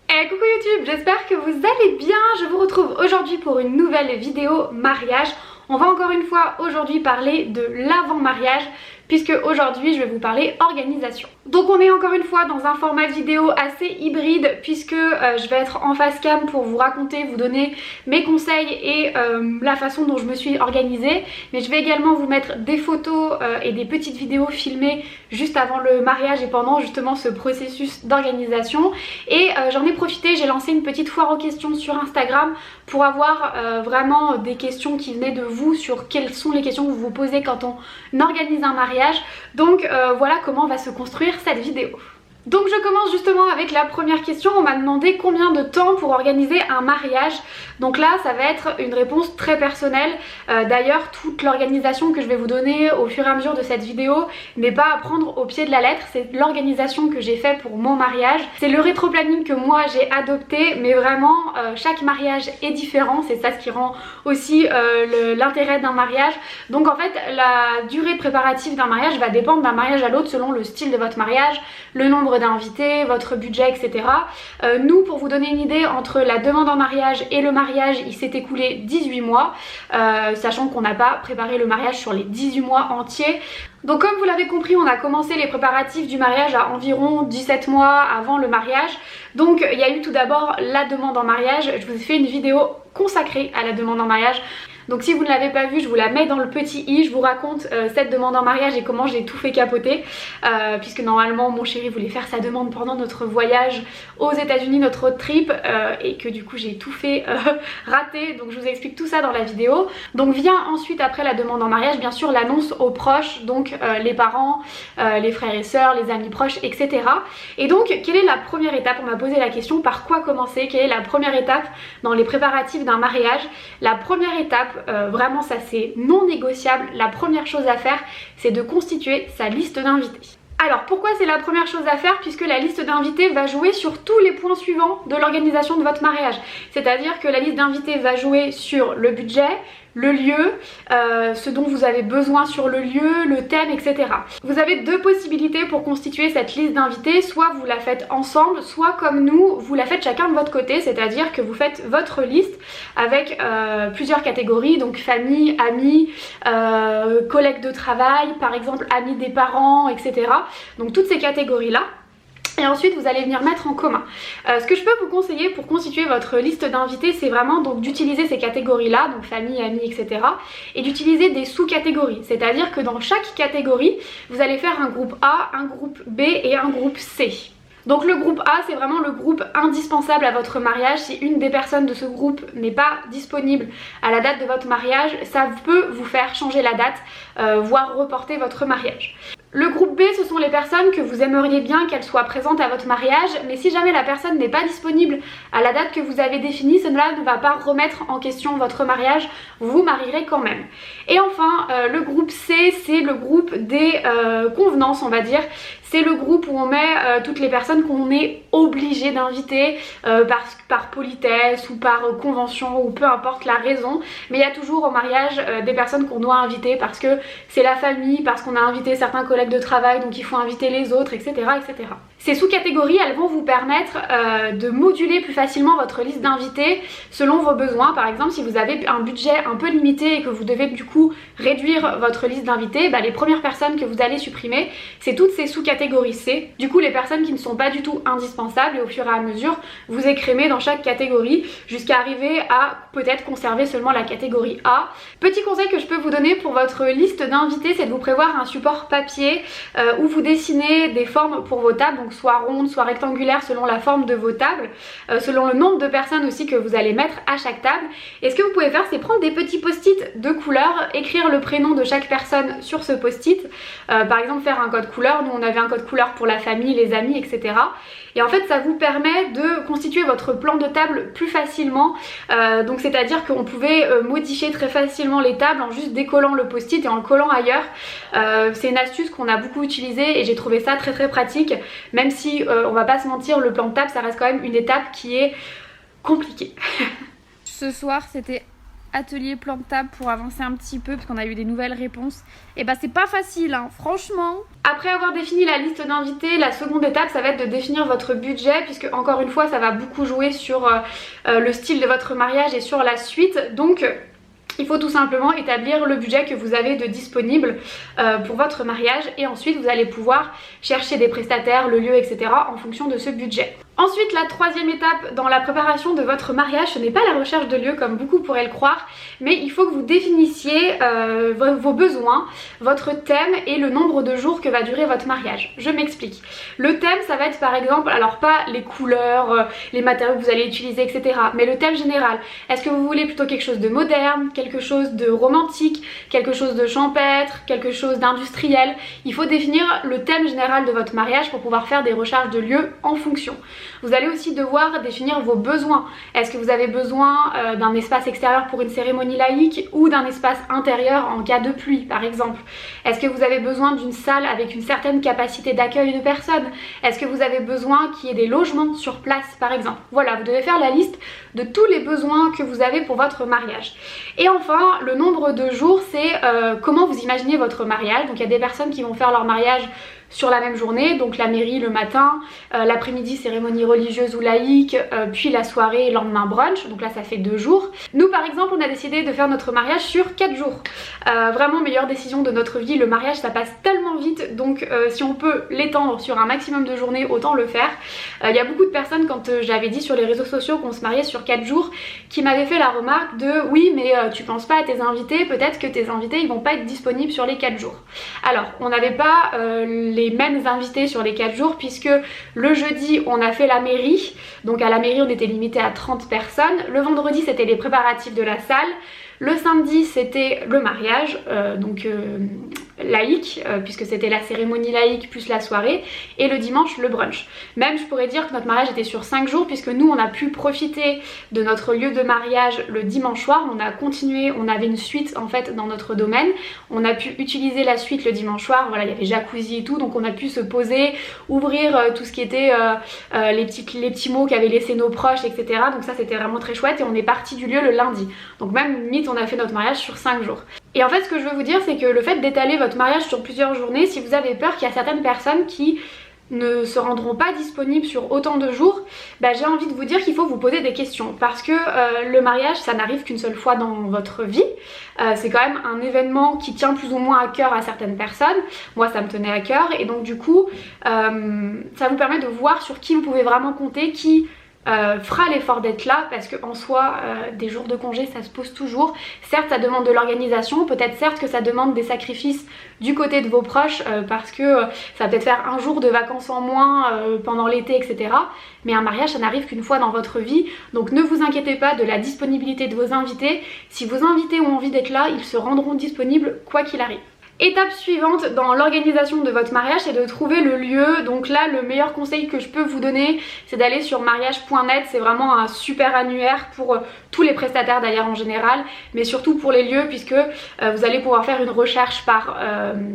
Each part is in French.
Coucou YouTube, j'espère que vous allez bien. Je vous retrouve aujourd'hui pour une nouvelle vidéo mariage. On va encore une fois aujourd'hui parler de l'avant-mariage, puisque aujourd'hui je vais vous parler organisation. Donc on est encore une fois dans un format vidéo assez hybride, puisque je vais être en face cam pour vous raconter, vous donner mes conseils et la façon dont je me suis organisée. Mais je vais également vous mettre des photos et des petites vidéos filmées juste avant le mariage et pendant justement ce processus d'organisation. Et j'en ai profité, j'ai lancé une petite foire aux questions sur Instagram pour avoir vraiment des questions qui venaient de vous sur quelles sont les questions que vous vous posez quand on organise un mariage. Donc voilà comment va se construire cette vidéo. Donc je commence justement avec la première question. On m'a demandé combien de temps pour organiser un mariage. Donc là ça va être une réponse très personnelle. D'ailleurs toute l'organisation que je vais vous donner au fur et à mesure de cette vidéo n'est pas à prendre au pied de la lettre. C'est l'organisation que j'ai fait pour mon mariage. C'est le rétro-planning que moi j'ai adopté, mais vraiment chaque mariage est différent. C'est ça ce qui rend aussi l'intérêt d'un mariage. Donc en fait la durée préparative d'un mariage va dépendre d'un mariage à l'autre selon le style de votre mariage, le nombre d'invités, votre budget, etc. Nous, pour vous donner une idée, entre la demande en mariage et le mariage, il s'est écoulé 18 mois, sachant qu'on n'a pas préparé le mariage sur les 18 mois entiers. Donc comme vous l'avez compris, on a commencé les préparatifs du mariage à environ 17 mois avant le mariage. Donc il y a eu tout d'abord la demande en mariage. Je vous ai fait une vidéo consacrée à la demande en mariage. Donc si vous ne l'avez pas vue, je vous la mets dans le petit i, je vous raconte cette demande en mariage et comment j'ai tout fait capoter, puisque normalement mon chéri voulait faire sa demande pendant notre voyage aux États-Unis, notre road trip, et que du coup j'ai tout fait rater. Donc je vous explique tout ça dans la vidéo. Donc vient ensuite après la demande en mariage bien sûr l'annonce aux proches, donc les parents, les frères et sœurs, les amis proches, etc. Et donc quelle est la première étape? On m'a posé la question, par quoi commencer? Quelle est la première étape dans les préparatifs d'un mariage? La première étape, vraiment ça c'est non négociable, la première chose à faire c'est de constituer sa liste d'invités. Alors pourquoi c'est la première chose à faire? Puisque la liste d'invités va jouer sur tous les points suivants de l'organisation de votre mariage. C'est-à-dire que la liste d'invités va jouer sur le budget, le lieu, ce dont vous avez besoin sur le lieu, le thème, etc. Vous avez deux possibilités pour constituer cette liste d'invités, soit vous la faites ensemble, soit comme nous, vous la faites chacun de votre côté, c'est-à-dire que vous faites votre liste avec plusieurs catégories, donc famille, amis, collègues de travail, par exemple amis des parents, etc. Donc toutes ces catégories-là. Et ensuite vous allez venir mettre en commun. Ce que je peux vous conseiller pour constituer votre liste d'invités, c'est vraiment donc d'utiliser ces catégories là, donc famille, amis, etc. et d'utiliser des sous-catégories. C'est-à-dire que dans chaque catégorie, vous allez faire un groupe A, un groupe B et un groupe C. Donc le groupe A c'est vraiment le groupe indispensable à votre mariage. Si une des personnes de ce groupe n'est pas disponible à la date de votre mariage, ça peut vous faire changer la date, voire reporter votre mariage. Le groupe B, ce sont les personnes que vous aimeriez bien qu'elles soient présentes à votre mariage, mais si jamais la personne n'est pas disponible à la date que vous avez définie, cela ne va pas remettre en question votre mariage, vous vous marierez quand même. Et enfin, le groupe C, c'est le groupe des convenances, on va dire. C'est le groupe où on met toutes les personnes qu'on est obligé d'inviter par politesse ou par convention ou peu importe la raison. Mais il y a toujours au mariage des personnes qu'on doit inviter parce que c'est la famille, parce qu'on a invité certains collègues de travail donc il faut inviter les autres, etc. etc. Ces sous-catégories, elles vont vous permettre de moduler plus facilement votre liste d'invités selon vos besoins. Par exemple, si vous avez un budget un peu limité et que vous devez du coup réduire votre liste d'invités, les premières personnes que vous allez supprimer, c'est toutes ces sous-catégories C. Du coup, les personnes qui ne sont pas du tout indispensables, et au fur et à mesure, vous écrémez dans chaque catégorie jusqu'à arriver à peut-être conserver seulement la catégorie A. Petit conseil que je peux vous donner pour votre liste d'invités, c'est de vous prévoir un support papier où vous dessinez des formes pour vos tables, donc soit rondes, soit rectangulaires selon la forme de vos tables, selon le nombre de personnes aussi que vous allez mettre à chaque table. Et ce que vous pouvez faire, c'est prendre des petits post-it de couleur, écrire le prénom de chaque personne sur ce post-it, par exemple faire un code couleur. Nous on avait un code couleur pour la famille, les amis, etc. Et en fait ça vous permet de constituer votre plan de table plus facilement, donc c'est à dire qu'on pouvait modifier très facilement les tables en juste décollant le post-it et en le collant ailleurs. C'est une astuce qu'on a beaucoup utilisée et j'ai trouvé ça très très pratique, même si on va pas se mentir, le plan de table ça reste quand même une étape qui est compliquée. Ce soir c'était atelier plan de table pour avancer un petit peu parce qu'on a eu des nouvelles réponses. Et bah c'est pas facile hein, franchement. Après avoir défini la liste d'invités, la seconde étape ça va être de définir votre budget puisque encore une fois ça va beaucoup jouer sur le style de votre mariage et sur la suite. Donc il faut tout simplement établir le budget que vous avez de disponible pour votre mariage et ensuite vous allez pouvoir chercher des prestataires, le lieu, etc. en fonction de ce budget. Ensuite, la troisième étape dans la préparation de votre mariage, ce n'est pas la recherche de lieu comme beaucoup pourraient le croire, mais il faut que vous définissiez vos besoins, votre thème et le nombre de jours que va durer votre mariage. Je m'explique. Le thème, ça va être par exemple, alors pas les couleurs, les matériaux que vous allez utiliser, etc. mais le thème général. Est-ce que vous voulez plutôt quelque chose de moderne, quelque chose de romantique, quelque chose de champêtre, quelque chose d'industriel? Il faut définir le thème général de votre mariage pour pouvoir faire des recherches de lieux en fonction. Vous allez aussi devoir définir vos besoins. Est-ce que vous avez besoin d'un espace extérieur pour une cérémonie laïque ou d'un espace intérieur en cas de pluie par exemple? Est-ce que vous avez besoin d'une salle avec une certaine capacité d'accueil de personnes? Est-ce que vous avez besoin qu'il y ait des logements sur place par exemple? Voilà, vous devez faire la liste de tous les besoins que vous avez pour votre mariage. Et enfin, le nombre de jours, c'est comment vous imaginez votre mariage. Donc il y a des personnes qui vont faire leur mariage sur la même journée, donc la mairie le matin, l'après-midi cérémonie religieuse ou laïque, puis la soirée lendemain brunch, donc là ça fait 2 jours. Nous par exemple on a décidé de faire notre mariage sur 4 jours. Vraiment meilleure décision de notre vie, le mariage ça passe tellement vite, donc si on peut l'étendre sur un maximum de journées, autant le faire. Il y a beaucoup de personnes quand j'avais dit sur les réseaux sociaux qu'on se mariait sur 4 jours, qui m'avaient fait la remarque de oui mais tu penses pas à tes invités, peut-être que tes invités ils vont pas être disponibles sur les 4 jours. Alors on n'avait pas les mêmes invités sur les 4 jours puisque le jeudi on a fait la mairie, donc à la mairie on était limité à 30 personnes, le vendredi c'était les préparatifs de la salle, le samedi c'était le mariage, laïque, puisque c'était la cérémonie laïque plus la soirée, et le dimanche le brunch. Même je pourrais dire que notre mariage était sur 5 jours puisque nous on a pu profiter de notre lieu de mariage le dimanche soir, on a continué, on avait une suite en fait dans notre domaine, on a pu utiliser la suite le dimanche soir, voilà il y avait jacuzzi et tout, donc on a pu se poser, ouvrir tout ce qui était les petits mots qu'avaient laissé nos proches, etc. Donc ça c'était vraiment très chouette et on est parti du lieu le lundi. Donc même limite on a fait notre mariage sur 5 jours. Et en fait ce que je veux vous dire c'est que le fait d'étaler votre mariage sur plusieurs journées, si vous avez peur qu'il y a certaines personnes qui ne se rendront pas disponibles sur autant de jours, bah, j'ai envie de vous dire qu'il faut vous poser des questions parce que le mariage ça n'arrive qu'une seule fois dans votre vie, c'est quand même un événement qui tient plus ou moins à cœur à certaines personnes, moi ça me tenait à cœur et donc du coup ça vous permet de voir sur qui vous pouvez vraiment compter, qui fera l'effort d'être là parce qu'en soi des jours de congé ça se pose toujours. Certes ça demande de l'organisation, peut-être certes que ça demande des sacrifices du côté de vos proches parce que ça va peut-être faire un jour de vacances en moins pendant l'été etc. Mais un mariage ça n'arrive qu'une fois dans votre vie, donc ne vous inquiétez pas de la disponibilité de vos invités. Si vos invités ont envie d'être là, ils se rendront disponibles quoi qu'il arrive. Étape suivante dans l'organisation de votre mariage, c'est de trouver le lieu. Donc là le meilleur conseil que je peux vous donner c'est d'aller sur mariage.net, c'est vraiment un super annuaire pour tous les prestataires d'ailleurs en général, mais surtout pour les lieux puisque vous allez pouvoir faire une recherche par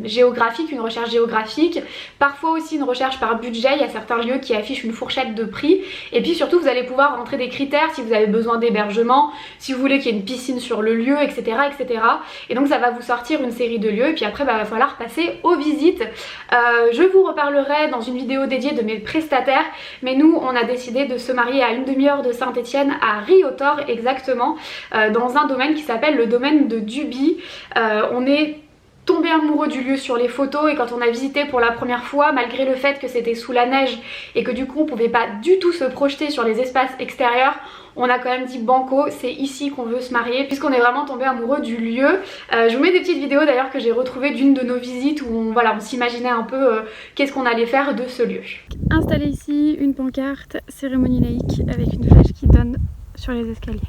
géographique, une recherche géographique, parfois aussi une recherche par budget, il y a certains lieux qui affichent une fourchette de prix et puis surtout vous allez pouvoir rentrer des critères si vous avez besoin d'hébergement, si vous voulez qu'il y ait une piscine sur le lieu etc. etc. Et donc ça va vous sortir une série de lieux et puis après bah, va falloir passer aux visites. Je vous reparlerai dans une vidéo dédiée de mes prestataires, mais nous on a décidé de se marier à une demi-heure de Saint-Étienne à Riotor exactement, dans un domaine qui s'appelle le domaine de Duby. On est tombé amoureux du lieu sur les photos et quand on a visité pour la première fois, malgré le fait que c'était sous la neige et que du coup on pouvait pas du tout se projeter sur les espaces extérieurs, on a quand même dit banco, c'est ici qu'on veut se marier puisqu'on est vraiment tombé amoureux du lieu. Je vous mets des petites vidéos d'ailleurs que j'ai retrouvées d'une de nos visites où on s'imaginait un peu qu'est-ce qu'on allait faire de ce lieu. Installé ici une pancarte cérémonie laïque avec une flèche qui donne sur les escaliers.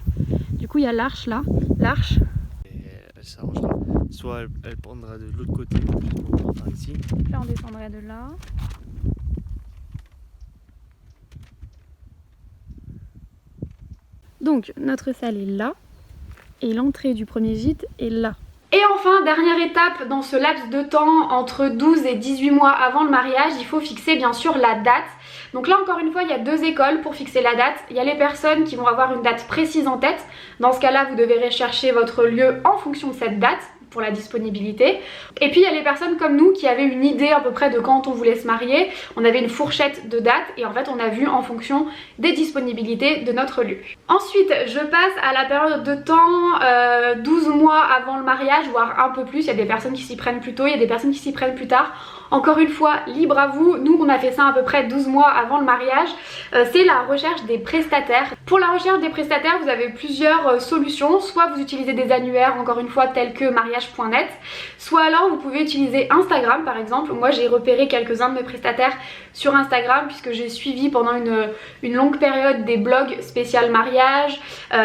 Du coup il y a l'arche là, l'arche. Elle s'arrangera. Soit elle prendra de l'autre côté par ici. Là on descendrait de là. Donc notre salle est là et l'entrée du premier gîte est là. Et enfin, dernière étape dans ce laps de temps entre 12 et 18 mois avant le mariage, il faut fixer bien sûr la date. Donc là encore une fois, il y a deux écoles pour fixer la date. Il y a les personnes qui vont avoir une date précise en tête. Dans ce cas-là, vous devez rechercher votre lieu en fonction de cette date pour la disponibilité. Et puis il y a les personnes comme nous qui avaient une idée à peu près de quand on voulait se marier. On avait une fourchette de dates et en fait on a vu en fonction des disponibilités de notre lieu. Ensuite je passe à la période de temps 12 mois avant le mariage, voire un peu plus. Il y a des personnes qui s'y prennent plus tôt, il y a des personnes qui s'y prennent plus tard. Encore une fois, libre à vous. Nous on a fait ça à peu près 12 mois avant le mariage. C'est la recherche des prestataires. Pour la recherche des prestataires, vous avez plusieurs solutions. Soit vous utilisez des annuaires, encore une fois, tels que mariage.net. Soit alors vous pouvez utiliser Instagram par exemple. Moi j'ai repéré quelques-uns de mes prestataires sur Instagram puisque j'ai suivi pendant une longue période des blogs spécial mariage,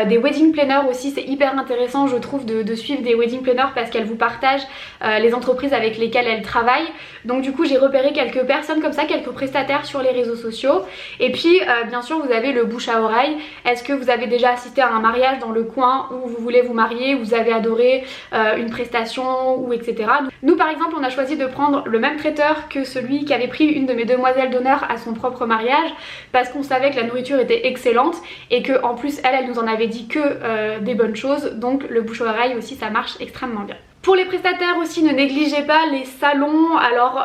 des wedding planners aussi. C'est hyper intéressant je trouve de suivre des wedding planners parce qu'elles vous partagent les entreprises avec lesquelles elles travaillent. Donc du coup j'ai repéré quelques personnes comme ça, quelques prestataires sur les réseaux sociaux. Et puis bien sûr vous avez le bouche à oreille. Est-ce que vous avez déjà assisté à un mariage dans le coin où vous voulez vous marier, vous avez adoré une prestation ou etc. Nous par exemple on a choisi de prendre le même traiteur que celui qui avait pris une de mes demoiselles d'honneur à son propre mariage parce qu'on savait que la nourriture était excellente et que en plus elle nous en avait dit que des bonnes choses. Donc le bouche à oreille aussi ça marche extrêmement bien. Pour les prestataires aussi, ne négligez pas les salons. Alors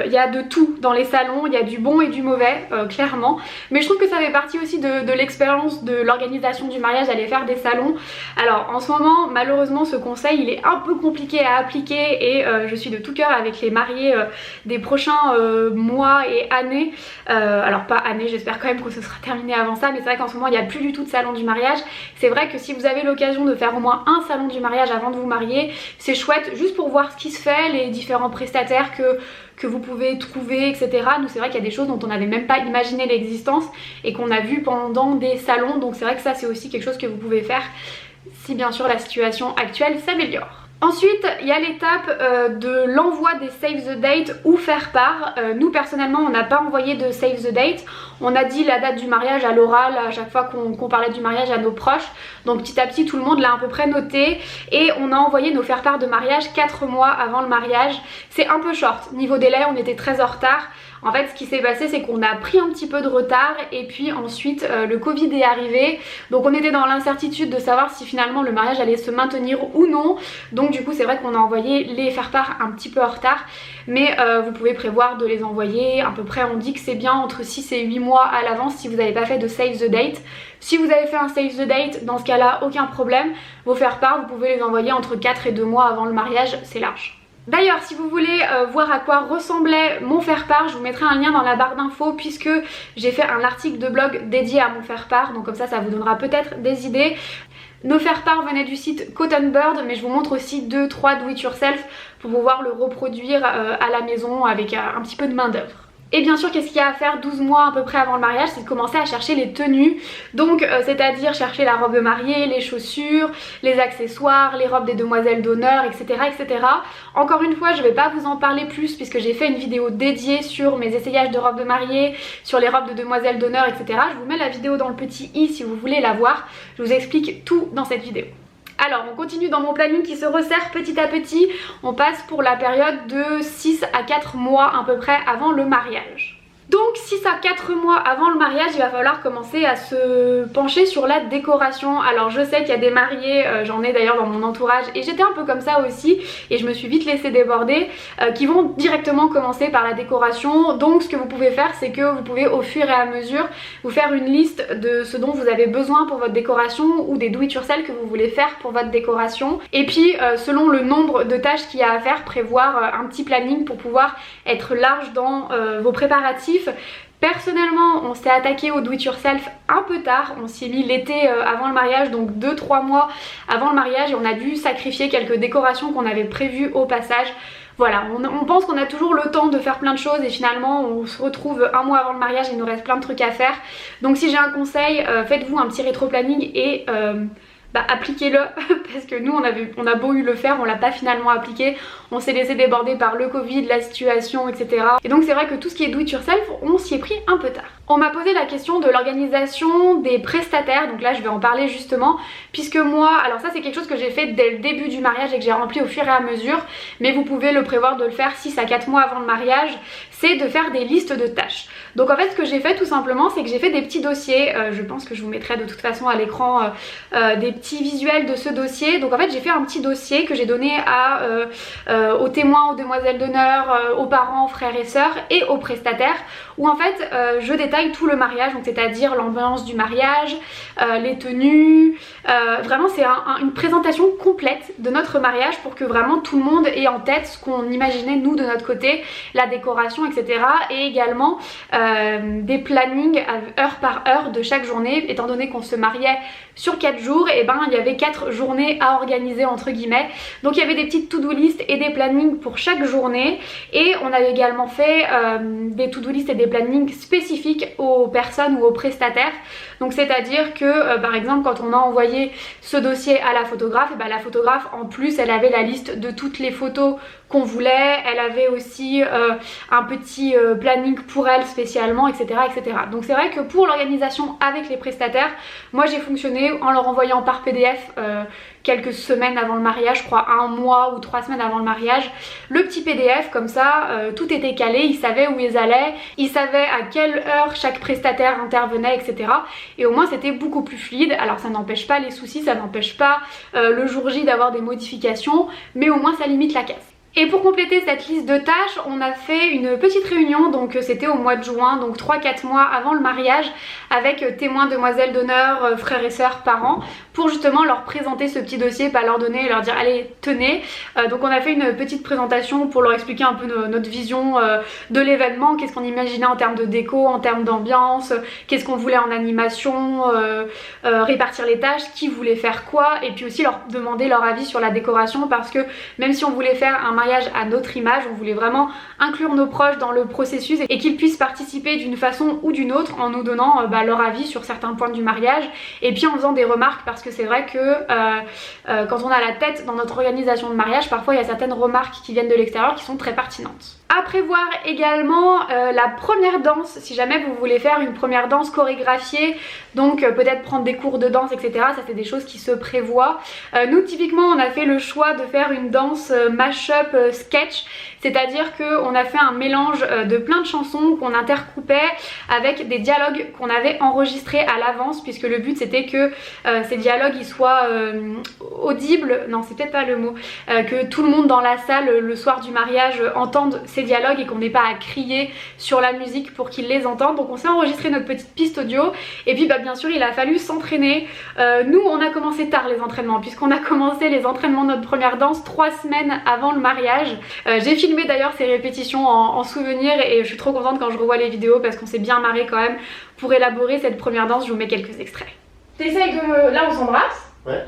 il y a de tout dans les salons, il y a du bon et du mauvais clairement, mais je trouve que ça fait partie aussi de l'expérience de l'organisation du mariage, aller faire des salons. Alors en ce moment malheureusement ce conseil il est un peu compliqué à appliquer et je suis de tout cœur avec les mariés des prochains mois et années. Alors pas années, j'espère quand même que ce sera terminé avant ça, mais c'est vrai qu'en ce moment il n'y a plus du tout de salon du mariage. C'est vrai que si vous avez l'occasion de faire au moins un salon du mariage avant de vous marier, c'est chouette juste pour voir ce qui se fait, les différents prestataires que vous pouvez trouver, etc. Nous c'est vrai qu'il y a des choses dont on n'avait même pas imaginé l'existence et qu'on a vu pendant des salons, donc c'est vrai que ça c'est aussi quelque chose que vous pouvez faire si bien sûr la situation actuelle s'améliore. Ensuite, il y a l'étape de l'envoi des save the date ou faire part. Nous personnellement, on n'a pas envoyé de save the date. On a dit la date du mariage à l'oral à chaque fois qu'on parlait du mariage à nos proches. Donc petit à petit, tout le monde l'a à peu près noté. Et on a envoyé nos faire part de mariage 4 mois avant le mariage. C'est un peu short. Niveau délai, on était très en retard. En fait ce qui s'est passé c'est qu'on a pris un petit peu de retard et puis ensuite le Covid est arrivé. Donc on était dans l'incertitude de savoir si finalement le mariage allait se maintenir ou non. Donc du coup c'est vrai qu'on a envoyé les faire-part un petit peu en retard. Mais vous pouvez prévoir de les envoyer à peu près, on dit que c'est bien entre 6 et 8 mois à l'avance si vous n'avez pas fait de save the date. Si vous avez fait un save the date, dans ce cas là aucun problème. Vos faire-part vous pouvez les envoyer entre 4 et 2 mois avant le mariage, c'est large. D'ailleurs si vous voulez voir à quoi ressemblait mon faire-part, je vous mettrai un lien dans la barre d'infos puisque j'ai fait un article de blog dédié à mon faire-part, donc comme ça vous donnera peut-être des idées. Nos faire-part venaient du site Cotton Bird, mais je vous montre aussi 2-3 do it yourself pour pouvoir le reproduire à la maison avec un petit peu de main d'œuvre. Et bien sûr qu'est-ce qu'il y a à faire 12 mois à peu près avant le mariage, c'est de commencer à chercher les tenues. Donc c'est-à-dire chercher la robe de mariée, les chaussures, les accessoires, les robes des demoiselles d'honneur, etc., etc. Encore une fois je vais pas vous en parler plus puisque j'ai fait une vidéo dédiée sur mes essayages de robes de mariée, sur les robes de demoiselles d'honneur, etc. Je vous mets la vidéo dans le petit i si vous voulez la voir. Je vous explique tout dans cette vidéo. Alors on continue dans mon planning qui se resserre petit à petit. On passe pour la période de 6 à 4 mois à peu près avant le mariage. Donc 6 à 4 mois avant le mariage, il va falloir commencer à se pencher sur la décoration. Alors je sais qu'il y a des mariés, j'en ai d'ailleurs dans mon entourage et j'étais un peu comme ça aussi et je me suis vite laissée déborder, qui vont directement commencer par la décoration. Donc ce que vous pouvez faire c'est que vous pouvez au fur et à mesure vous faire une liste de ce dont vous avez besoin pour votre décoration ou des do it yourself que vous voulez faire pour votre décoration. Et puis selon le nombre de tâches qu'il y a à faire, prévoir un petit planning pour pouvoir être large dans vos préparatifs. Personnellement on s'est attaqué au do it yourself un peu tard, on s'y est mis l'été avant le mariage, donc 2-3 mois avant le mariage, et on a dû sacrifier quelques décorations qu'on avait prévues au passage. Voilà, on pense qu'on a toujours le temps de faire plein de choses et finalement on se retrouve un mois avant le mariage et il nous reste plein de trucs à faire. Donc si j'ai un conseil, faites-vous un petit rétro planning et appliquez-le parce que nous on a beau eu le faire, on l'a pas finalement appliqué, on s'est laissé déborder par le Covid, la situation, etc. Et donc c'est vrai que tout ce qui est do it yourself, on s'y est pris un peu tard. On m'a posé la question de l'organisation des prestataires, donc là je vais en parler justement, puisque moi, alors ça c'est quelque chose que j'ai fait dès le début du mariage et que j'ai rempli au fur et à mesure, mais vous pouvez le prévoir de le faire 6 à 4 mois avant le mariage, c'est de faire des listes de tâches. Donc en fait ce que j'ai fait tout simplement, c'est que j'ai fait des petits dossiers, je pense que je vous mettrai de toute façon à l'écran des petits visuels de ce dossier. Donc en fait j'ai fait un petit dossier que j'ai donné aux témoins, aux demoiselles d'honneur, aux parents, frères et sœurs et aux prestataires, où en fait je détaille tout le mariage, donc c'est-à-dire l'ambiance du mariage, les tenues, vraiment c'est une présentation complète de notre mariage pour que vraiment tout le monde ait en tête ce qu'on imaginait nous de notre côté, la décoration, etc. Et également des plannings heure par heure de chaque journée, étant donné qu'on se mariait sur 4 jours, et ben il y avait 4 journées à organiser entre guillemets. Donc il y avait des petites to-do list et des plannings pour chaque journée, et on avait également fait des to-do list et des plannings spécifiques aux personnes ou aux prestataires. Donc c'est à dire que par exemple quand on a envoyé ce dossier à la photographe, et ben la photographe en plus elle avait la liste de toutes les photos qu'on voulait, elle avait aussi un petit planning pour elle spécialement, etc., etc. Donc c'est vrai que pour l'organisation avec les prestataires, moi j'ai fonctionné en leur envoyant par PDF quelques semaines avant le mariage, je crois 1 mois ou 3 semaines avant le mariage, le petit PDF, comme ça tout était calé, ils savaient où ils allaient, ils savaient à quelle heure chaque prestataire intervenait, etc. Et au moins c'était beaucoup plus fluide. Alors ça n'empêche pas les soucis, ça n'empêche pas le jour J d'avoir des modifications, mais au moins ça limite la casse. Et pour compléter cette liste de tâches, on a fait une petite réunion, donc c'était au mois de juin, donc 3-4 mois avant le mariage, avec témoins, demoiselles d'honneur, frères et sœurs, parents, pour justement leur présenter ce petit dossier, pas leur donner et leur dire allez tenez. Donc on a fait une petite présentation pour leur expliquer un peu notre vision de l'événement, qu'est-ce qu'on imaginait en termes de déco, en termes d'ambiance, qu'est-ce qu'on voulait en animation, répartir les tâches, qui voulait faire quoi, et puis aussi leur demander leur avis sur la décoration, parce que même si on voulait faire un mariage à notre image, on voulait vraiment inclure nos proches dans le processus et qu'ils puissent participer d'une façon ou d'une autre en nous donnant leur avis sur certains points du mariage, et puis en faisant des remarques, parce que c'est vrai que quand on a la tête dans notre organisation de mariage, parfois il y a certaines remarques qui viennent de l'extérieur qui sont très pertinentes. À prévoir également la première danse, si jamais vous voulez faire une première danse chorégraphiée, donc peut-être prendre des cours de danse, etc. Ça c'est des choses qui se prévoient. Nous typiquement on a fait le choix de faire une danse mash-up sketch, c'est-à-dire qu'on a fait un mélange de plein de chansons qu'on intercoupait avec des dialogues qu'on avait enregistrés à l'avance, puisque le but c'était que ces dialogues ils soient audibles, non c'est peut-être pas le mot, que tout le monde dans la salle le soir du mariage entende ces dialogues et qu'on n'ait pas à crier sur la musique pour qu'ils les entendent. Donc on s'est enregistré notre petite piste audio, et puis bien sûr il a fallu s'entraîner. Nous on a commencé tard les entraînements, puisqu'on a commencé les entraînements de notre première danse 3 semaines avant le mariage. J'ai filmé d'ailleurs ces répétitions en souvenir, et je suis trop contente quand je revois les vidéos parce qu'on s'est bien marré quand même pour élaborer cette première danse. Je vous mets quelques extraits. T'essayes de... Là on s'embrasse. Ouais.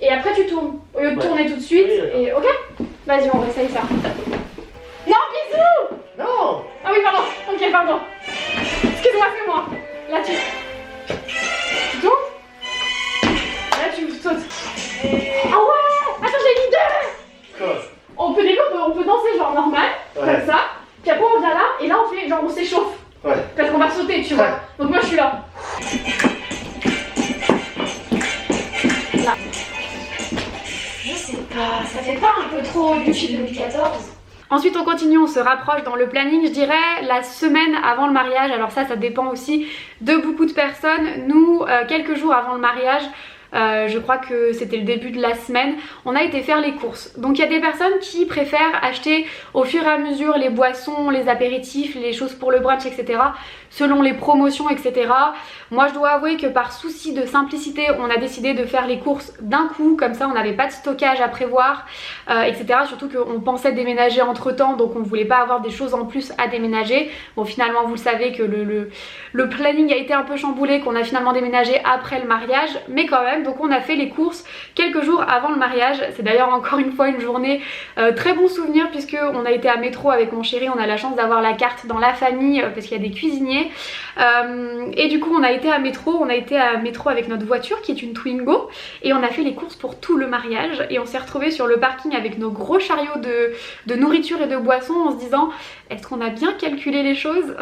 Et après tu tournes, au lieu de tourner tout de suite. Oui, et ok. Vas-y on essaye ça. Non, bisous. Non. Ah oui pardon, ok pardon. Excuse-moi, fais-moi. Là tu tournes. Là tu sautes. Ah ouais. Attends, j'ai une idée. Quoi? On peut danser genre normal, comme ça. Puis après on vient là, et là on fait genre on s'échauffe. Ouais. Parce qu'on va sauter, tu vois. Donc moi je suis là. Là. Je sais pas, ça fait pas un peu trop du film 2014? Ensuite on continue, on se rapproche dans le planning, je dirais la semaine avant le mariage. Alors ça dépend aussi de beaucoup de personnes. Nous, quelques jours avant le mariage, je crois que c'était le début de la semaine, on a été faire les courses. Donc il y a des personnes qui préfèrent acheter au fur et à mesure les boissons, les apéritifs, les choses pour le brunch, etc. selon les promotions, etc. Moi je dois avouer que par souci de simplicité on a décidé de faire les courses d'un coup, comme ça on n'avait pas de stockage à prévoir, etc. Surtout qu'on pensait déménager entre temps, donc on ne voulait pas avoir des choses en plus à déménager. Bon finalement vous le savez que le planning a été un peu chamboulé, qu'on a finalement déménagé après le mariage, mais quand même problème. Donc on a fait les courses quelques jours avant le mariage. C'est d'ailleurs encore une fois une journée très bon souvenir, puisque on a été à Métro avec mon chéri. On a la chance d'avoir la carte dans la famille parce qu'il y a des cuisiniers. Et du coup on a été à Métro. On a été à Métro avec notre voiture qui est une Twingo. Et on a fait les courses pour tout le mariage. Et on s'est retrouvés sur le parking avec nos gros chariots de nourriture et de boissons en se disant est-ce qu'on a bien calculé les choses?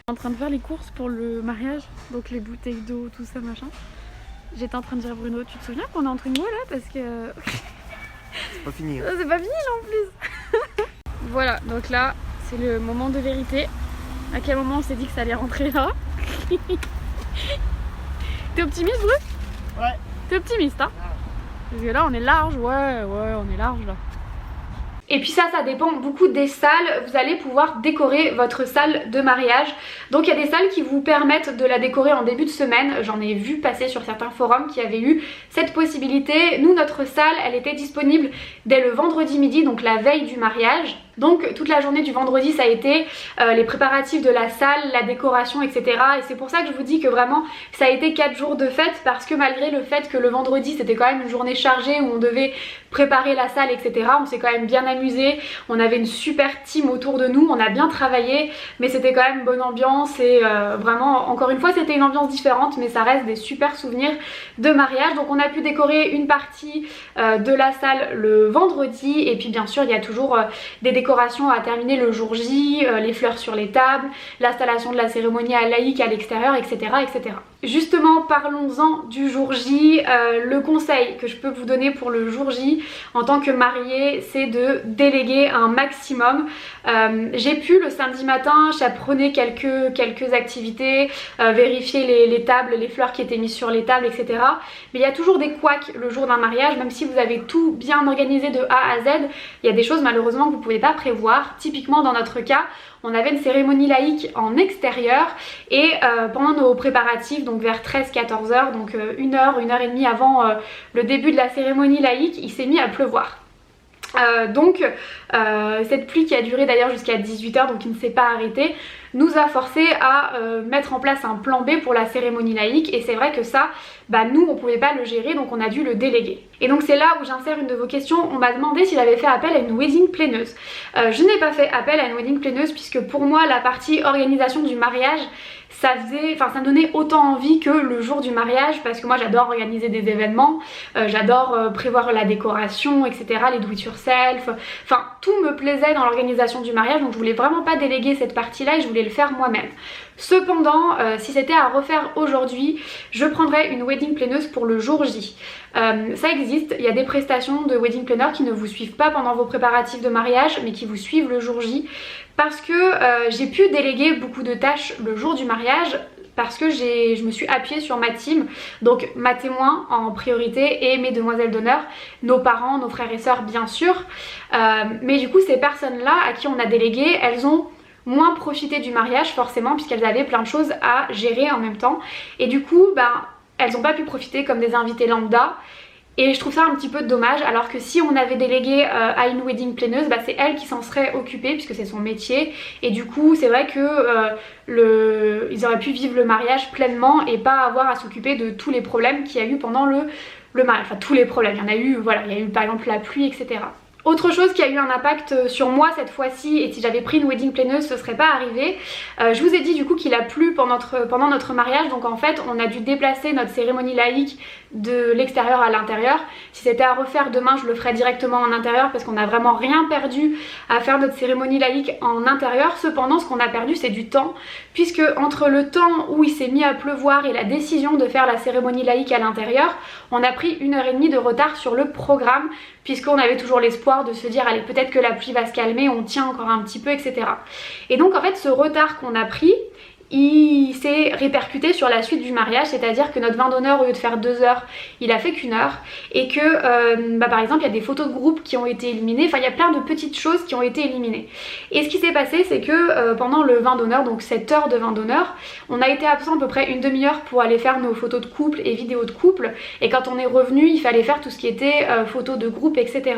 En train de faire les courses pour le mariage, donc les bouteilles d'eau, tout ça machin. J'étais en train de dire Bruno, tu te souviens qu'on est en Twingo là? Parce que... C'est pas fini. Hein. C'est pas fini là en plus. Voilà, donc là c'est le moment de vérité. À quel moment on s'est dit que ça allait rentrer là? T'es optimiste Bru? Ouais. T'es optimiste hein? Parce que là on est large, ouais on est large là. Et puis ça dépend beaucoup des salles. Vous allez pouvoir décorer votre salle de mariage. Donc il y a des salles qui vous permettent de la décorer en début de semaine. J'en ai vu passer sur certains forums qui avaient eu cette possibilité. Nous, notre salle, elle était disponible dès le vendredi midi, donc la veille du mariage. Donc toute la journée du vendredi ça a été les préparatifs de la salle, la décoration, etc. Et c'est pour ça que je vous dis que vraiment ça a été 4 jours de fête, parce que malgré le fait que le vendredi c'était quand même une journée chargée où on devait préparer la salle, etc. On s'est quand même bien amusé, on avait une super team autour de nous, on a bien travaillé, mais c'était quand même bonne ambiance. Et vraiment encore une fois c'était une ambiance différente, mais ça reste des super souvenirs de mariage. Donc on a pu décorer une partie de la salle le vendredi, et puis bien sûr il y a toujours des décorations à terminer le jour J, les fleurs sur les tables, l'installation de la cérémonie à laïque à l'extérieur, etc., etc. Justement, parlons-en du jour J. Le conseil que je peux vous donner pour le jour J en tant que mariée, c'est de déléguer un maximum. J'ai pu le samedi matin chaperonner quelques activités, vérifier les tables, les fleurs qui étaient mises sur les tables, etc. Mais il y a toujours des couacs le jour d'un mariage. Même si vous avez tout bien organisé de A à Z, il y a des choses malheureusement que vous ne pouvez pas prévoir. Typiquement dans notre cas, on avait une cérémonie laïque en extérieur, et pendant nos préparatifs, donc vers 13-14 h, donc 1 heure, 1 heure et demie avant le début de la cérémonie laïque, il s'est mis à pleuvoir. Donc cette pluie qui a duré d'ailleurs jusqu'à 18 h, donc qui ne s'est pas arrêtée, nous a forcé à mettre en place un plan B pour la cérémonie laïque. Et c'est vrai que ça, nous on pouvait pas le gérer, donc on a dû le déléguer. Et donc c'est là où j'insère une de vos questions. On m'a demandé si j'avais fait appel à une wedding planeuse. Je n'ai pas fait appel à une wedding planeuse, puisque pour moi la partie organisation du mariage, ça me donnait autant envie que le jour du mariage, parce que moi j'adore organiser des événements, j'adore prévoir la décoration, etc., les do it yourself, enfin tout me plaisait dans l'organisation du mariage. Donc je voulais vraiment pas déléguer cette partie là et je voulais le faire moi-même. Cependant, si c'était à refaire aujourd'hui, je prendrais une wedding planeuse pour le jour J. Ça existe, il y a des prestations de wedding planner qui ne vous suivent pas pendant vos préparatifs de mariage, mais qui vous suivent le jour J, parce que j'ai pu déléguer beaucoup de tâches le jour du mariage, parce que je me suis appuyée sur ma team, donc ma témoin en priorité et mes demoiselles d'honneur, nos parents, nos frères et sœurs bien sûr. Mais du coup ces personnes-là à qui on a délégué, elles ont moins profité du mariage forcément, puisqu'elles avaient plein de choses à gérer en même temps, et du coup elles n'ont pas pu profiter comme des invités lambda. Et je trouve ça un petit peu dommage, alors que si on avait délégué à une wedding planeuse, c'est elle qui s'en serait occupée puisque c'est son métier. Et du coup c'est vrai que ils auraient pu vivre le mariage pleinement et pas avoir à s'occuper de tous les problèmes qu'il y a eu pendant le mariage. Enfin tous les problèmes, il y en a eu, voilà, il y a eu par exemple la pluie, etc. Autre chose qui a eu un impact sur moi cette fois-ci, et si j'avais pris une wedding planeuse ce serait pas arrivé, je vous ai dit du coup qu'il a plu pendant notre mariage, donc en fait on a dû déplacer notre cérémonie laïque de l'extérieur à l'intérieur. Si c'était à refaire demain je le ferais directement en intérieur, parce qu'on n'a vraiment rien perdu à faire notre cérémonie laïque en intérieur. Cependant ce qu'on a perdu c'est du temps, puisque entre le temps où il s'est mis à pleuvoir et la décision de faire la cérémonie laïque à l'intérieur, on a pris 1 heure et demie de retard sur le programme, puisqu'on avait toujours l'espoir de se dire allez peut-être que la pluie va se calmer, on tient encore un petit peu, etc. Et donc en fait ce retard qu'on a pris, il s'est répercuté sur la suite du mariage, c'est-à-dire que notre vin d'honneur, au lieu de faire 2 heures, il a fait qu'1 heure, et que par exemple il y a des photos de groupe qui ont été éliminées, enfin il y a plein de petites choses qui ont été éliminées. Et ce qui s'est passé c'est que pendant le vin d'honneur, donc 7 heures de vin d'honneur, on a été absent à peu près une demi-heure pour aller faire nos photos de couple et vidéos de couple, et quand on est revenu il fallait faire tout ce qui était photos de groupe, etc.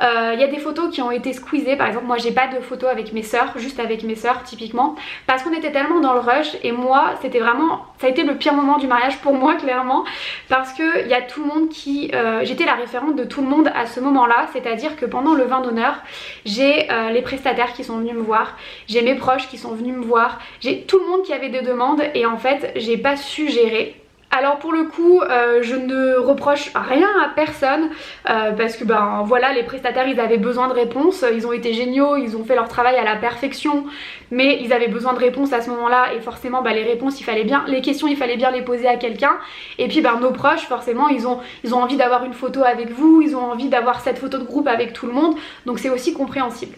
Il y a des photos qui ont été squeezées, par exemple moi j'ai pas de photos avec mes sœurs, juste avec mes sœurs typiquement, parce qu'on était tellement dans le rush et moi c'était vraiment, ça a été le pire moment du mariage pour moi clairement, parce que il y a tout le monde qui, j'étais la référente de tout le monde à ce moment là, c'est à dire que pendant le vin d'honneur j'ai les prestataires qui sont venus me voir, j'ai mes proches qui sont venus me voir, j'ai tout le monde qui avait des demandes et en fait j'ai pas su gérer. Alors pour le coup je ne reproche rien à personne parce que ben voilà, les prestataires ils avaient besoin de réponses, ils ont été géniaux, ils ont fait leur travail à la perfection, mais ils avaient besoin de réponses à ce moment là et forcément ben, les réponses il fallait bien, les questions il fallait bien les poser à quelqu'un, et puis ben nos proches forcément ils ont envie d'avoir une photo avec vous, ils ont envie d'avoir cette photo de groupe avec tout le monde, donc c'est aussi compréhensible.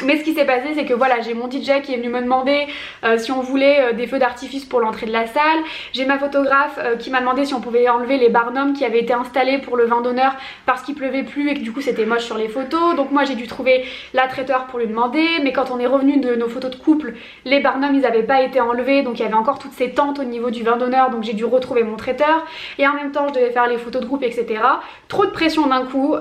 Mais ce qui s'est passé c'est que voilà, j'ai mon DJ qui est venu me demander si on voulait des feux d'artifice pour l'entrée de la salle, j'ai ma photographe qui m'a demandé si on pouvait enlever les barnums qui avaient été installés pour le vin d'honneur parce qu'il pleuvait plus et que du coup c'était moche sur les photos, donc moi j'ai dû trouver la traiteur pour lui demander, mais quand on est revenu de nos photos de couple, les barnums ils n'avaient pas été enlevés, donc il y avait encore toutes ces tentes au niveau du vin d'honneur, donc j'ai dû retrouver mon traiteur et en même temps je devais faire les photos de groupe, etc. Trop de pression d'un coup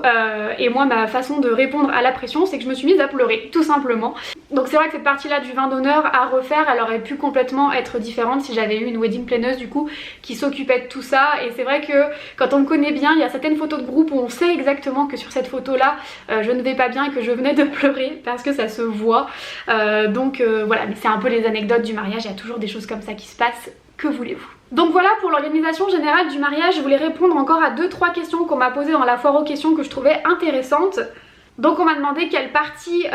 et moi ma façon de répondre à la pression c'est que je me suis mise à pleurer tout simplement. Donc c'est vrai que cette partie là du vin d'honneur à refaire elle aurait pu complètement être différente si j'avais eu une wedding planneuse du coup qui s'occupait de tout ça, et c'est vrai que quand on me connaît bien il y a certaines photos de groupe où on sait exactement que sur cette photo là je ne vais pas bien et que je venais de pleurer parce que ça se voit, donc voilà, mais c'est un peu les anecdotes du mariage, il y a toujours des choses comme ça qui se passent, que voulez-vous. Donc voilà pour l'organisation générale du mariage. Je voulais répondre encore à 2-3 questions qu'on m'a posées dans la foire aux questions que je trouvais intéressantes. Donc on m'a demandé quelle partie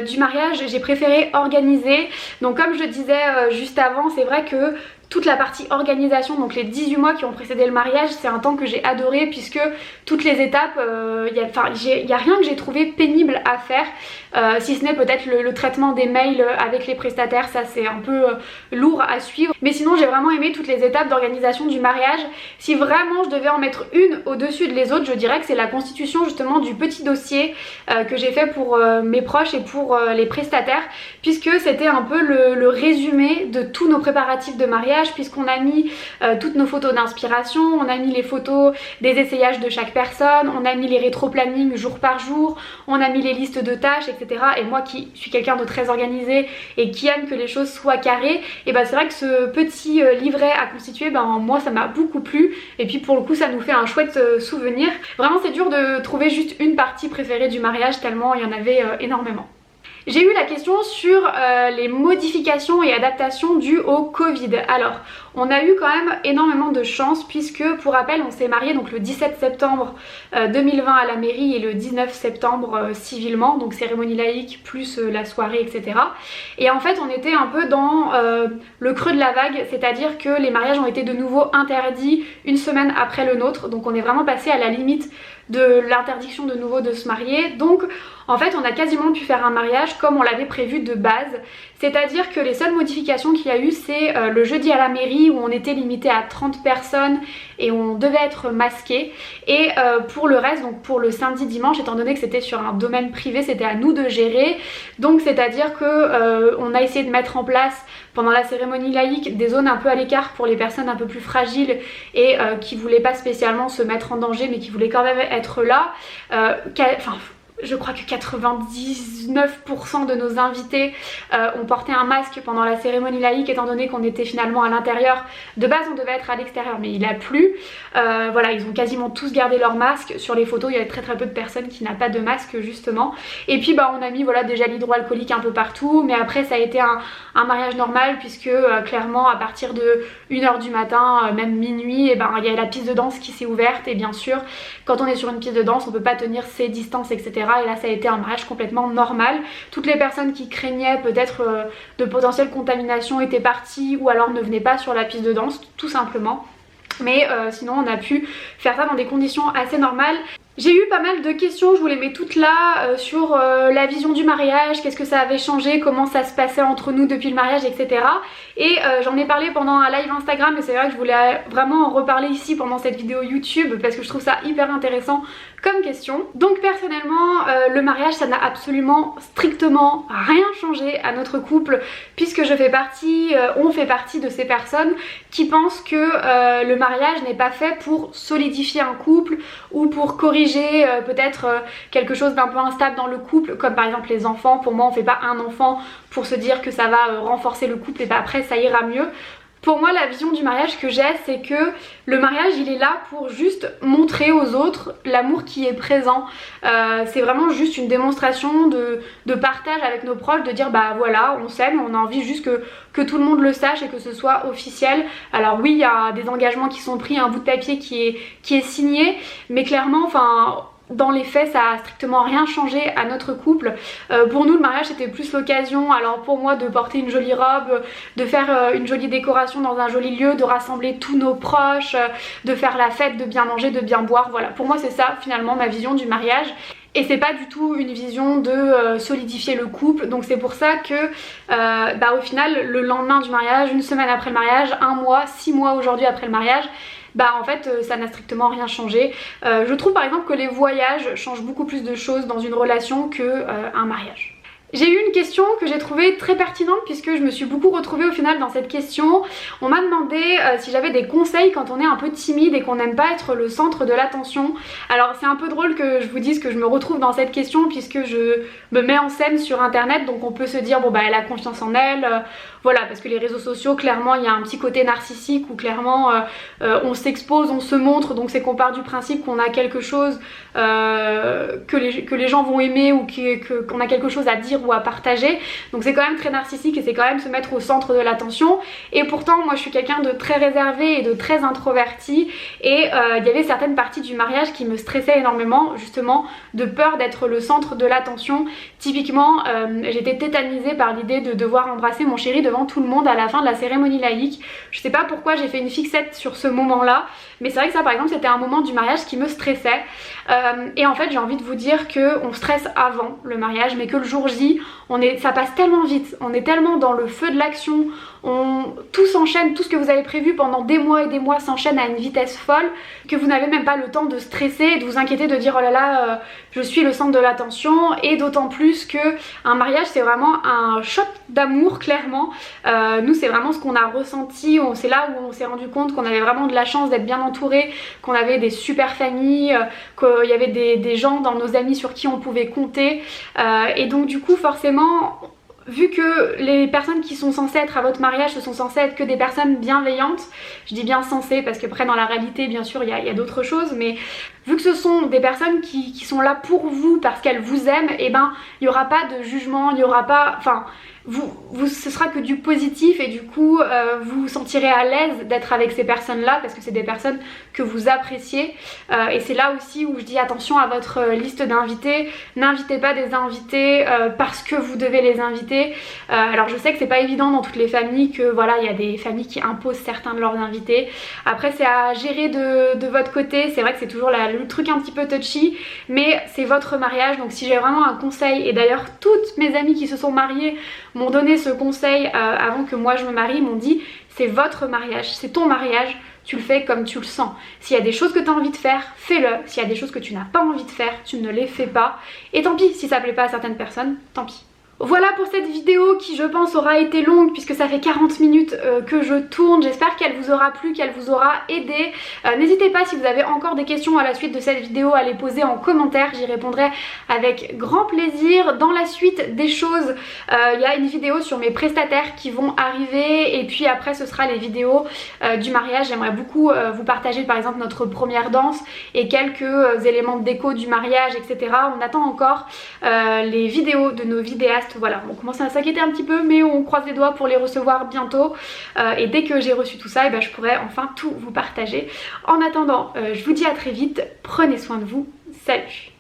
du mariage j'ai préféré organiser. Donc comme je le disais juste avant, c'est vrai que toute la partie organisation, donc les 18 mois qui ont précédé le mariage, c'est un temps que j'ai adoré puisque toutes les étapes, y a rien que j'ai trouvé pénible à faire, si ce n'est peut-être le traitement des mails avec les prestataires, ça c'est un peu lourd à suivre. Mais sinon j'ai vraiment aimé toutes les étapes d'organisation du mariage. Si vraiment je devais en mettre une au-dessus de les autres, je dirais que c'est la constitution justement du petit dossier que j'ai fait pour mes proches et pour les prestataires, puisque c'était un peu le résumé de tous nos préparatifs de mariage, puisqu'on a mis toutes nos photos d'inspiration, on a mis les photos des essayages de chaque personne, on a mis les rétro-plannings jour par jour, on a mis les listes de tâches, etc. Et moi qui suis quelqu'un de très organisé et qui aime que les choses soient carrées, et ben c'est vrai que ce petit livret à constituer, ben moi ça m'a beaucoup plu, et puis pour le coup ça nous fait un chouette souvenir. Vraiment c'est dur de trouver juste une partie préférée du mariage tellement il y en avait énormément. J'ai eu la question sur les modifications et adaptations dues au Covid. Alors, on a eu quand même énormément de chance puisque, pour rappel, on s'est marié donc le 17 septembre 2020 à la mairie et le 19 septembre civilement, donc cérémonie laïque plus la soirée, etc. Et en fait, on était un peu dans le creux de la vague, c'est-à-dire que les mariages ont été de nouveau interdits une semaine après le nôtre, donc on est vraiment passé à la limite de l'interdiction de nouveau de se marier. Donc en fait on a quasiment pu faire un mariage comme on l'avait prévu de base, c'est à dire que les seules modifications qu'il y a eu c'est le jeudi à la mairie où on était limité à 30 personnes et on devait être masqué, et pour le reste, donc pour le samedi dimanche, étant donné que c'était sur un domaine privé, c'était à nous de gérer, donc c'est à dire que on a essayé de mettre en place pendant la cérémonie laïque des zones un peu à l'écart pour les personnes un peu plus fragiles et qui voulaient pas spécialement se mettre en danger mais qui voulaient quand même être là. Je crois que 99% de nos invités ont porté un masque pendant la cérémonie laïque, étant donné qu'on était finalement à l'intérieur. De base on devait être à l'extérieur mais il a plu. Voilà, ils ont quasiment tous gardé leur masque. Sur les photos il y avait très peu de personnes qui n'ont pas de masque justement. Et puis bah on a mis voilà des gels hydroalcooliques un peu partout, mais après ça a été un mariage normal puisque clairement à partir de 1h du matin, même minuit, et ben il y a la piste de danse qui s'est ouverte, et bien sûr quand on est sur une piste de danse on peut pas tenir ses distances, etc. Et là ça a été un mariage complètement normal. Toutes les personnes qui craignaient peut-être de potentielles contaminations étaient parties ou alors ne venaient pas sur la piste de danse tout simplement. Mais sinon on a pu faire ça dans des conditions assez normales. J'ai eu pas mal de questions, je vous les mets toutes là, sur la vision du mariage, qu'est-ce que ça avait changé, comment ça se passait entre nous depuis le mariage, etc. Et j'en ai parlé pendant un live Instagram, mais c'est vrai que je voulais vraiment en reparler ici pendant cette vidéo YouTube parce que je trouve ça hyper intéressant comme question. Donc personnellement, le mariage ça n'a absolument strictement rien changé à notre couple, puisque je fais partie, on fait partie de ces personnes qui pensent que le mariage n'est pas fait pour solidifier un couple ou pour corriger léger, peut-être quelque chose d'un peu instable dans le couple, comme par exemple les enfants. Pour moi on fait pas un enfant pour se dire que ça va renforcer le couple et bah après ça ira mieux. Pour moi la vision du mariage que j'ai, c'est que le mariage il est là pour juste montrer aux autres l'amour qui est présent. C'est vraiment juste une démonstration de partage avec nos proches, de dire bah voilà on s'aime, on a envie juste que tout le monde le sache et que ce soit officiel. Alors oui il y a des engagements qui sont pris, un bout de papier qui est signé, mais clairement enfin... Dans les faits ça a strictement rien changé à notre couple. Pour nous le mariage c'était plus l'occasion, alors pour moi de porter une jolie robe, de faire une jolie décoration dans un joli lieu, de rassembler tous nos proches, de faire la fête, de bien manger, de bien boire, voilà. Pour moi c'est ça finalement ma vision du mariage. Et c'est pas du tout une vision de solidifier le couple, donc c'est pour ça que bah, au final le lendemain du mariage, une semaine après le mariage, un mois, 6 mois aujourd'hui après le mariage, bah en fait ça n'a strictement rien changé. Je trouve par exemple que les voyages changent beaucoup plus de choses dans une relation qu'un mariage. J'ai eu une question que j'ai trouvée très pertinente puisque je me suis beaucoup retrouvée au final dans cette question. On m'a demandé si j'avais des conseils quand on est un peu timide et qu'on n'aime pas être le centre de l'attention. Alors c'est un peu drôle que je vous dise que je me retrouve dans cette question puisque je me mets en scène sur internet, donc on peut se dire bon bah elle a confiance en elle, voilà, parce que les réseaux sociaux clairement il y a un petit côté narcissique où clairement on s'expose, on se montre, donc c'est qu'on part du principe qu'on a quelque chose que les gens vont aimer ou qu'on a quelque chose à dire ou à partager, donc c'est quand même très narcissique et c'est quand même se mettre au centre de l'attention. Et pourtant moi je suis quelqu'un de très réservé et de très introverti et il y avait certaines parties du mariage qui me stressaient énormément, justement de peur d'être le centre de l'attention. Typiquement j'étais tétanisée par l'idée de devoir embrasser mon chéri devant tout le monde à la fin de la cérémonie laïque. Je sais pas pourquoi j'ai fait une fixette sur ce moment là, mais c'est vrai que ça par exemple c'était un moment du mariage qui me stressait. Et en fait j'ai envie de vous dire qu'on stresse avant le mariage, mais que le jour J ça passe tellement vite, on est tellement dans le feu de l'action, tout s'enchaîne, tout ce que vous avez prévu pendant des mois et des mois s'enchaîne à une vitesse folle que vous n'avez même pas le temps de stresser et de vous inquiéter, de dire oh là là je suis le centre de l'attention. Et d'autant plus que un mariage c'est vraiment un choc d'amour clairement. Nous c'est vraiment ce qu'on a ressenti, c'est là où on s'est rendu compte qu'on avait vraiment de la chance d'être bien entouré, qu'on avait des super familles, qu'il y avait des gens dans nos amis sur qui on pouvait compter, et donc du coup forcément vu que les personnes qui sont censées être à votre mariage ce sont censées être que des personnes bienveillantes, je dis bien censées parce que après dans la réalité bien sûr il y a d'autres choses, mais vu que ce sont des personnes qui sont là pour vous parce qu'elles vous aiment, et ben il n'y aura pas de jugement, il n'y aura pas, enfin ce sera que du positif et du coup vous vous sentirez à l'aise d'être avec ces personnes là parce que c'est des personnes que vous appréciez. Et c'est là aussi où je dis attention à votre liste d'invités, n'invitez pas des invités parce que vous devez les inviter. Alors je sais que c'est pas évident dans toutes les familles, que voilà il y a des familles qui imposent certains de leurs invités, après c'est à gérer de votre côté. C'est vrai que c'est toujours le truc un petit peu touchy, mais c'est votre mariage, donc si j'ai vraiment un conseil, et d'ailleurs toutes mes amies qui se sont mariées m'ont donné ce conseil avant que moi je me marie, m'ont dit c'est votre mariage, c'est ton mariage, tu le fais comme tu le sens. S'il y a des choses que tu as envie de faire, fais-le. S'il y a des choses que tu n'as pas envie de faire, tu ne les fais pas. Et tant pis, si ça plaît pas à certaines personnes, tant pis. Voilà pour cette vidéo qui je pense aura été longue puisque ça fait 40 minutes que je tourne. J'espère qu'elle vous aura plu, qu'elle vous aura aidé. N'hésitez pas si vous avez encore des questions à la suite de cette vidéo à les poser en commentaire, j'y répondrai avec grand plaisir. Dans la suite des choses, il y a une vidéo sur mes prestataires qui vont arriver et puis après ce sera les vidéos du mariage. J'aimerais beaucoup vous partager par exemple notre première danse et quelques éléments de déco du mariage, etc. On attend encore les vidéos de nos vidéastes. Voilà, on commence à s'inquiéter un petit peu mais on croise les doigts pour les recevoir bientôt, et dès que j'ai reçu tout ça, et ben, je pourrai enfin tout vous partager. En attendant, je vous dis à très vite, prenez soin de vous, salut!